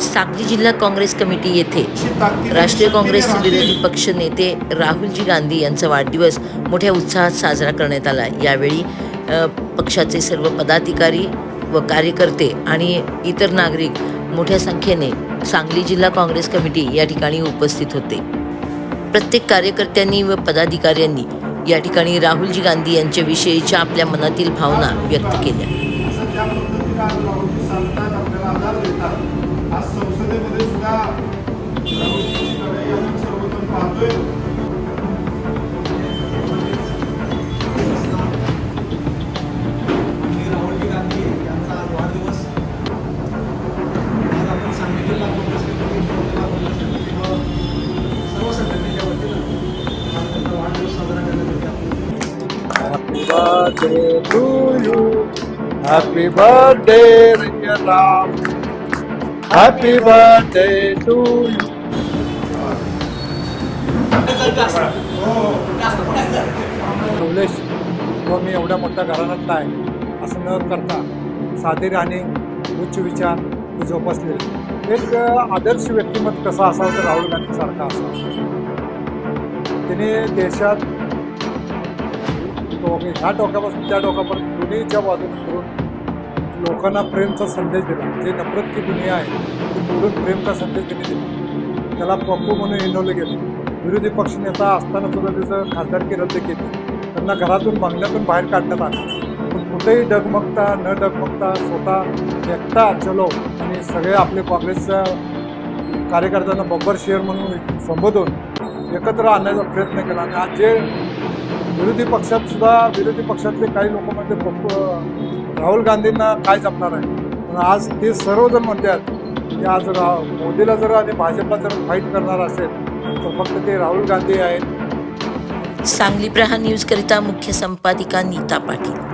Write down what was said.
सांगली जिल्हा काँग्रेस कमिटी येथे राष्ट्रीय काँग्रेसचे विरोधी पक्ष नेते राहुलजी गांधी यांचा वाढदिवस मोठ्या उत्साहात साजरा करण्यात आला। यावेळी पक्षाचे सर्व पदाधिकारी व कार्यकर्ते आणि इतर नागरिक मोठ्या संख्येने सांगली जिल्हा काँग्रेस कमिटी या ठिकाणी उपस्थित होते। प्रत्येक कार्यकर्त्यांनी व पदाधिकाऱ्यांनी या ठिकाणी राहुलजी गांधी यांच्याविषयीच्या आपल्या मनातील भावना व्यक्त केल्या। आज संसदेमध्ये सुद्धा राहुलजींकडे आपण सर्वजण पाहतोय। राहुलजी गांधी यांचा आज वाढदिवस। आज आपण सांगली जिल्हा काँग्रेस कमिटी व सर्व संघटनेच्या वतीनं आज त्यांचा वाढदिवस साजरा करण्यात येतो। Happy birthday to you, happy birthday Ram, happy birthday to you. Navlesh व मी एवढ्या मोठ्या घराण्यातला आहे असं न करता साधी राहणे, उच्च विचार जोपासलेले एक आदर्श व्यक्तिमत्व कसा असावं तर राहुल गांधीसारखा असावा। तिने देशात ह्या टोकापासून त्या टोकापर्यंत दोन्हीच्या बाजूने करून लोकांना प्रेमचा संदेश दिला। जे नफरत की दुनिया आहे ती तोडून प्रेम का संदेश तिने दिला। त्याला पप्पू म्हणून हिंडवले गेले। विरोधी पक्षनेता असताना सुद्धा त्याचं खासदारकी रद्द केली। त्यांना घरातून बंगल्यातून बाहेर काढण्यात आलं। पण कुठेही डगमगता न डगमगता स्वतः एकटा चलो आणि सगळे आपले काँग्रेसच्या कार्यकर्त्यांना बब्बर शेअर म्हणून संबोधून एकत्र आणण्याचा प्रयत्न केला। आणि आज जे विरोधी पक्षात सुद्धा विरोधी पक्षातले काही लोक म्हणते राहुल गांधींना काय जमणार आहे, पण आज ते सर्वजण म्हणतात की आज मोदीला जर आणि भाजपला जर फाईट करणार असेल तर फक्त ते राहुल गांधी आहेत। सांगली प्रहार न्यूज करिता मुख्य संपादिका नीता पाटील।